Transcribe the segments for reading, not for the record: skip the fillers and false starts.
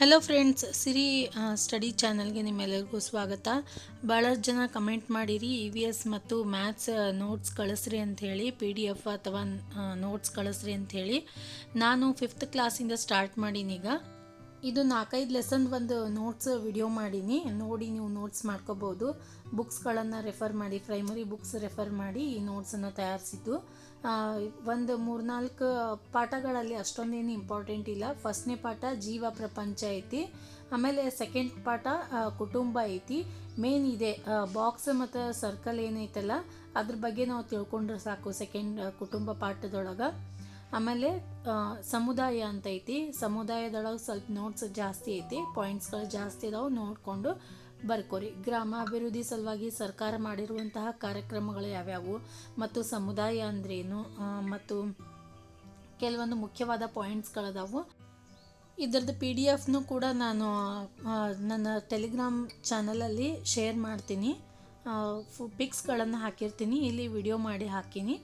Hello friends, ಸಿರಿ study ಚಾನಲ್ಗೆ ನಿಮ್ಮೆಲ್ಲರಿಗೂ ಸ್ವಾಗತ. ಭಾಳಷ್ಟು ಜನ ಕಮೆಂಟ್ ಮಾಡಿರಿ EVS ಮತ್ತು ಮ್ಯಾಥ್ಸ್ ನೋಟ್ಸ್ ಕಳಿಸ್ರಿ ಅಂಥೇಳಿ, PDF ಅಥವಾ ನೋಟ್ಸ್ ಕಳಿಸ್ರಿ ಅಂಥೇಳಿ. ನಾನು 5th ಕ್ಲಾಸಿಂದ ಸ್ಟಾರ್ಟ್ ಮಾಡೀನಿ. ಈಗ ಇದು 4-5 ಲೆಸನ್ ಒಂದು ನೋಟ್ಸ್ ವಿಡಿಯೋ ಮಾಡೀನಿ, ನೋಡಿ ನೀವು ನೋಟ್ಸ್ ಮಾಡ್ಕೋಬೋದು. ಬುಕ್ಸ್ಗಳನ್ನು ರೆಫರ್ ಮಾಡಿ, ಪ್ರೈಮರಿ ಬುಕ್ಸ್ ರೆಫರ್ ಮಾಡಿ ಈ ನೋಟ್ಸನ್ನು ತಯಾರಿಸಿದ್ದು. ಒಂದು 3-4 ಪಾಠಗಳಲ್ಲಿ ಅಷ್ಟೊಂದೇನು ಇಂಪಾರ್ಟೆಂಟ್ ಇಲ್ಲ. ಫಸ್ಟ್ನೇ ಪಾಠ ಜೀವ ಪ್ರಪಂಚ ಐತಿ, ಆಮೇಲೆ ಸೆಕೆಂಡ್ ಪಾಠ ಕುಟುಂಬ ಐತಿ. ಮೇನ್ ಇದೆ ಬಾಕ್ಸ್ ಮತ್ತು ಸರ್ಕಲ್ ಏನೈತಲ್ಲ ಅದ್ರ ಬಗ್ಗೆ ನಾವು ತಿಳ್ಕೊಂಡ್ರೆ ಸಾಕು ಸೆಕೆಂಡ್ ಕುಟುಂಬ ಪಾಠದೊಳಗೆ. ಆಮೇಲೆ ಸಮುದಾಯ ಅಂತ ಐತಿ, ಸಮುದಾಯದೊಳಗೆ ಸ್ವಲ್ಪ ನೋಟ್ಸ್ ಜಾಸ್ತಿ ಐತಿ, ಪಾಯಿಂಟ್ಸ್ಗಳು ಜಾಸ್ತಿ ಇದಾವೆ, ನೋಡಿಕೊಂಡು ಬರ್ಕೋರಿ. ಗ್ರಾಮಾಭಿವೃದ್ಧಿ ಸಲುವಾಗಿ ಸರ್ಕಾರ ಮಾಡಿರುವಂತಹ ಕಾರ್ಯಕ್ರಮಗಳು ಯಾವ್ಯಾವು ಮತ್ತು ಸಮುದಾಯ ಅಂದ್ರೇನು ಮತ್ತು ಕೆಲವೊಂದು ಮುಖ್ಯವಾದ ಪಾಯಿಂಟ್ಸ್ಗಳದಾವು. ಇದರದ್ದು PDF ಕೂಡ ನಾನು ನನ್ನ ಟೆಲಿಗ್ರಾಮ್ ಚಾನಲಲ್ಲಿ ಶೇರ್ ಮಾಡ್ತೀನಿ, ಪಿಕ್ಸ್ಗಳನ್ನು ಹಾಕಿರ್ತೀನಿ, ಇಲ್ಲಿ ವಿಡಿಯೋ ಮಾಡಿ ಹಾಕೀನಿ,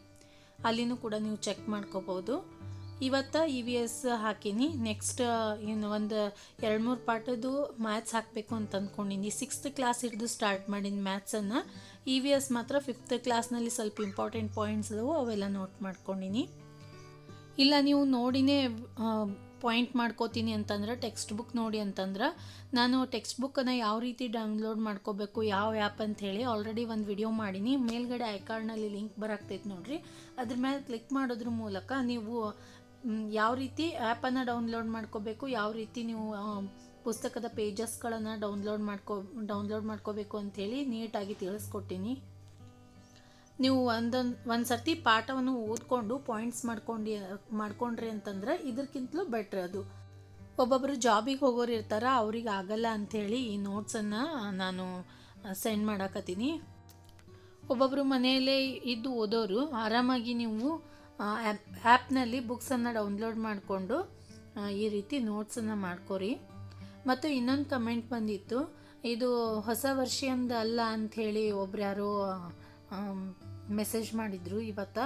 ಅಲ್ಲಿನೂ ಕೂಡ ನೀವು ಚೆಕ್ ಮಾಡ್ಕೋಬೋದು. ಇವತ್ತು EVS ಹಾಕೀನಿ. ನೆಕ್ಸ್ಟ್ ಇನ್ನು ಒಂದು 2-3 ಪಾಠದ್ದು ಮ್ಯಾಥ್ಸ್ ಹಾಕಬೇಕು ಅಂತ ಅಂದ್ಕೊಂಡಿನಿ. 6th ಕ್ಲಾಸ್ ಹಿಡಿದು ಸ್ಟಾರ್ಟ್ ಮಾಡೀನಿ ಮ್ಯಾಥ್ಸನ್ನು. EVS ಮಾತ್ರ 5th ಕ್ಲಾಸ್ನಲ್ಲಿ ಸ್ವಲ್ಪ ಇಂಪಾರ್ಟೆಂಟ್ ಪಾಯಿಂಟ್ಸ್ ಅದಾವು, ಅವೆಲ್ಲ ನೋಟ್ ಮಾಡ್ಕೊಂಡಿನಿ. ಇಲ್ಲ ನೀವು ನೋಡಿನೇ ಪಾಯಿಂಟ್ ಮಾಡ್ಕೋತೀನಿ ಅಂತಂದ್ರೆ, ಟೆಕ್ಸ್ಟ್ ಬುಕ್ ನೋಡಿ ಅಂತಂದ್ರೆ, ನಾನು ಟೆಕ್ಸ್ಟ್ ಬುಕ್ಕನ್ನು ಯಾವ ರೀತಿ ಡೌನ್ಲೋಡ್ ಮಾಡ್ಕೋಬೇಕು, ಯಾವ ಆ್ಯಪ್ ಅಂಥೇಳಿ ಆಲ್ರೆಡಿ ಒಂದು ವಿಡಿಯೋ ಮಾಡೀನಿ. ಮೇಲ್ಗಡೆ ಐಕಾರ್ಡ್ನಲ್ಲಿ ಲಿಂಕ್ ಬರಾಕ್ತೈತೆ ನೋಡಿರಿ, ಅದ್ರ ಮೇಲೆ ಕ್ಲಿಕ್ ಮಾಡೋದ್ರ ಮೂಲಕ ನೀವು ಯಾವ ರೀತಿ ಆ್ಯಪನ್ನು ಡೌನ್ಲೋಡ್ ಮಾಡ್ಕೋಬೇಕು, ಯಾವ ರೀತಿ ನೀವು ಪುಸ್ತಕದ ಪೇಜಸ್ಗಳನ್ನು ಡೌನ್ಲೋಡ್ ಮಾಡ್ಕೋಬೇಕು ಅಂಥೇಳಿ ನೀಟಾಗಿ ತಿಳಿಸ್ಕೊಟ್ಟಿನಿ. ನೀವು ಒಂದು ಸರ್ತಿ ಪಾಠವನ್ನು ಓದ್ಕೊಂಡು ಪಾಯಿಂಟ್ಸ್ ಮಾಡ್ಕೊಂಡ್ರಿ ಅಂತಂದ್ರೆ ಇದಕ್ಕಿಂತಲೂ ಬೆಟ್ರ್ ಅದು. ಒಬ್ಬೊಬ್ಬರು ಜಾಬಿಗೆ ಹೋಗೋರು ಇರ್ತಾರೆ, ಅವ್ರಿಗೆ ಆಗಲ್ಲ ಅಂಥೇಳಿ ಈ ನೋಟ್ಸನ್ನು ನಾನು ಸೆಂಡ್ ಮಾಡಾಕತ್ತೀನಿ. ಒಬ್ಬೊಬ್ಬರು ಮನೆಯಲ್ಲೇ ಇದ್ದು ಓದೋರು ಆರಾಮಾಗಿ ನೀವು ಆ್ಯಪ್ನಲ್ಲಿ ಬುಕ್ಸನ್ನು ಡೌನ್ಲೋಡ್ ಮಾಡಿಕೊಂಡು ಈ ರೀತಿ ನೋಟ್ಸನ್ನು ಮಾಡ್ಕೊರಿ. ಮತ್ತು ಇನ್ನೊಂದು ಕಮೆಂಟ್ ಬಂದಿತ್ತು, ಇದು ಹೊಸ ವರ್ಷಿಯಂದು ಅಲ್ಲ ಅಂಥೇಳಿ ಒಬ್ರು ಯಾರೋ ಮೆಸೇಜ್ ಮಾಡಿದರು ಇವತ್ತು.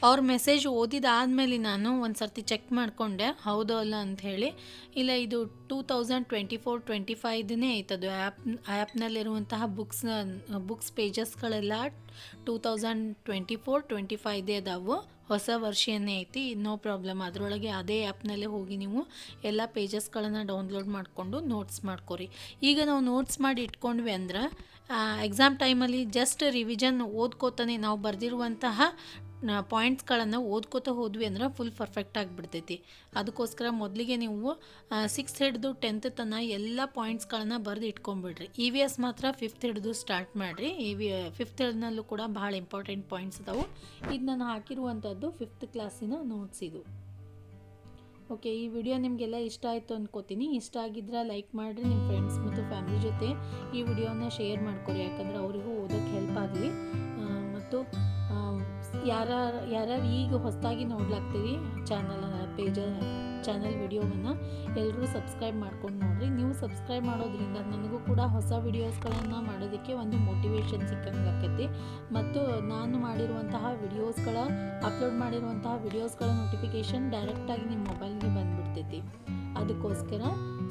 ಅವ್ರ ಮೆಸೇಜ್ ಓದಿದಾದ್ಮೇಲೆ ನಾನು ಒಂದು ಸರ್ತಿ ಚೆಕ್ ಮಾಡಿಕೊಂಡೆ ಹೌದೋ ಅಲ್ಲ ಅಂಥೇಳಿ. ಇಲ್ಲ, ಇದು 2024-25 ಐತದು. ಆ್ಯಪ್ನಲ್ಲಿರುವಂತಹ ಬುಕ್ಸ್ ಪೇಜಸ್ಗಳೆಲ್ಲ 2024-25 ಅದಾವು, ಹೊಸ ವರ್ಷನೇ ಐತಿ, ನೋ ಪ್ರಾಬ್ಲಮ್. ಅದರೊಳಗೆ ಅದೇ ಆ್ಯಪ್ನಲ್ಲೇ ಹೋಗಿ ನೀವು ಎಲ್ಲ ಪೇಜಸ್ಗಳನ್ನು ಡೌನ್ಲೋಡ್ ಮಾಡಿಕೊಂಡು ನೋಟ್ಸ್ ಮಾಡ್ಕೊರಿ. ಈಗ ನಾವು ನೋಟ್ಸ್ ಮಾಡಿ ಇಟ್ಕೊಂಡ್ವಿ ಅಂದ್ರೆ ಎಕ್ಸಾಮ್ ಟೈಮಲ್ಲಿ ಜಸ್ಟ್ ರಿವಿಷನ್ ಓದ್ಕೋತಾನೆ ನಾವು ಬರೆದಿರುವಂತಹ ಪಾಯಿಂಟ್ಸ್ಗಳನ್ನು ಓದ್ಕೋತಾ ಹೋದ್ವಿ ಅಂದ್ರೆ ಫುಲ್ ಪರ್ಫೆಕ್ಟ್ ಆಗಿಬಿಡ್ತೈತಿ. ಅದಕ್ಕೋಸ್ಕರ ಮೊದಲಿಗೆ ನೀವು 6th ಹಿಡಿದು 10th ತನಕ ಎಲ್ಲ ಪಾಯಿಂಟ್ಸ್ಗಳನ್ನು ಬರೆದು ಇಟ್ಕೊಂಡ್ಬಿಡ್ರಿ. EVS ಮಾತ್ರ 5th ಹಿಡಿದು ಸ್ಟಾರ್ಟ್ ಮಾಡಿರಿ. 5th ಹಿಡಿದ್ನಲ್ಲೂ ಕೂಡ ಭಾಳ ಇಂಪಾರ್ಟೆಂಟ್ ಪಾಯಿಂಟ್ಸ್ ಅದಾವೆ. ಇದು ನಾನು ಹಾಕಿರುವಂಥದ್ದು 5th ಕ್ಲಾಸಿನ ನೋಟ್ಸ್ ಇದು. ಓಕೆ, ಈ ವಿಡಿಯೋ ನಿಮಗೆಲ್ಲ ಇಷ್ಟ ಆಯಿತು ಅಂದ್ಕೋತೀನಿ. ಇಷ್ಟ ಆಗಿದ್ರೆ ಲೈಕ್ ಮಾಡಿರಿ, ನಿಮ್ಮ ಫ್ರೆಂಡ್ಸ್ ಮತ್ತು ಫ್ಯಾಮಿಲಿ ಜೊತೆ ಈ ವಿಡಿಯೋನ ಶೇರ್ ಮಾಡ್ಕೊರಿ, ಯಾಕಂದರೆ ಅವರಿಗೂ ಓದೋಕ್ಕೆ ಹೆಲ್ಪ್ ಆಗಲಿ. ಮತ್ತು ಯಾರ್ಯಾರು ಈಗ ಹೊಸದಾಗಿ ನೋಡ್ಲಾಗ್ತೀವಿ ಚಾನಲ್ ವಿಡಿಯೋವನ್ನು ಎಲ್ಲರೂ ಸಬ್ಸ್ಕ್ರೈಬ್ ಮಾಡ್ಕೊಂಡು ನೋಡಿರಿ. ನೀವು ಸಬ್ಸ್ಕ್ರೈಬ್ ಮಾಡೋದ್ರಿಂದ ನನಗೂ ಕೂಡ ಹೊಸ ವಿಡಿಯೋಸ್ಗಳನ್ನು ಮಾಡೋದಕ್ಕೆ ಒಂದು ಮೋಟಿವೇಶನ್ ಸಿಕ್ಕಂಗೆ ಆಕೈತಿ. ಮತ್ತು ನಾನು ಅಪ್ಲೋಡ್ ಮಾಡಿರುವಂತಹ ವಿಡಿಯೋಸ್ಗಳ ನೋಟಿಫಿಕೇಷನ್ ಡೈರೆಕ್ಟಾಗಿ ನಿಮ್ಮ ಮೊಬೈಲ್ಗೆ ಬಂದುಬಿಡ್ತೈತಿ. ಅದಕ್ಕೋಸ್ಕರ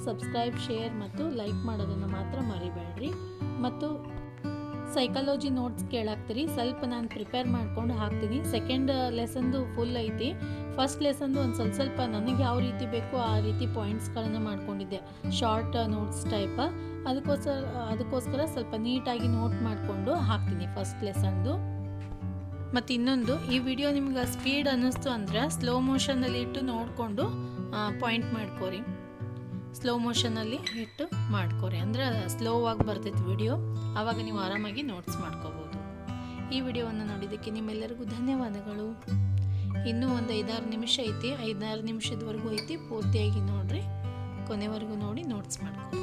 ಸಬ್ಸ್ಕ್ರೈಬ್, ಶೇರ್ ಮತ್ತು ಲೈಕ್ ಮಾಡೋದನ್ನು ಮಾತ್ರ ಮರಿಬೇಡ್ರಿ. ಮತ್ತು ಸೈಕಾಲಜಿ ನೋಟ್ಸ್ ಕೇಳಾಕ್ತೀರಿ, ಸ್ವಲ್ಪ ನಾನು ಪ್ರಿಪೇರ್ ಮಾಡ್ಕೊಂಡು ಹಾಕ್ತೀನಿ. ಸೆಕೆಂಡ್ ಲೆಸನ್ದು ಫುಲ್ ಐತಿ, ಫಸ್ಟ್ ಲೆಸನ್ದು ಒಂದು ಸ್ವಲ್ಪ ನನಗೆ ಯಾವ ರೀತಿ ಬೇಕೋ ಆ ರೀತಿ ಪಾಯಿಂಟ್ಸ್ಗಳನ್ನು ಮಾಡ್ಕೊಂಡಿದ್ದೆ, ಶಾರ್ಟ್ ನೋಟ್ಸ್ ಟೈಪ. ಅದಕ್ಕೋಸ್ಕರ ಸ್ವಲ್ಪ ನೀಟಾಗಿ ನೋಟ್ ಮಾಡಿಕೊಂಡು ಹಾಕ್ತೀನಿ ಫಸ್ಟ್ ಲೆಸನ್ದು. ಮತ್ತು ಇನ್ನೊಂದು, ಈ ವಿಡಿಯೋ ನಿಮ್ಗೆ ಸ್ಪೀಡ್ ಅನ್ನಿಸ್ತು ಅಂದರೆ ಸ್ಲೋ ಮೋಷನಲ್ಲಿ ಇಟ್ಟು ನೋಡಿಕೊಂಡು ಪಾಯಿಂಟ್ ಮಾಡ್ಕೋರಿ. ಸ್ಲೋ ಮೋಷನಲ್ಲಿ ಇಟ್ಟು ಮಾಡ್ಕೊರಿ, ಅಂದರೆ ಸ್ಲೋ ಆಗಿ ಬರ್ತೈತೆ ವಿಡಿಯೋ, ಆವಾಗ ನೀವು ಆರಾಮಾಗಿ ನೋಟ್ಸ್ ಮಾಡ್ಕೋಬೋದು. ಈ ವಿಡಿಯೋವನ್ನು ನೋಡಿದ್ದಕ್ಕೆ ನಿಮ್ಮೆಲ್ಲರಿಗೂ ಧನ್ಯವಾದಗಳು. ಇನ್ನೂ ಒಂದು 5-6 ನಿಮಿಷ ಐತಿ, 5-6 ನಿಮಿಷದವರೆಗೂ ಐತಿ, ಪೂರ್ತಿಯಾಗಿ ನೋಡಿರಿ, ಕೊನೆವರೆಗೂ ನೋಡಿ ನೋಟ್ಸ್ ಮಾಡ್ಕೊರಿ.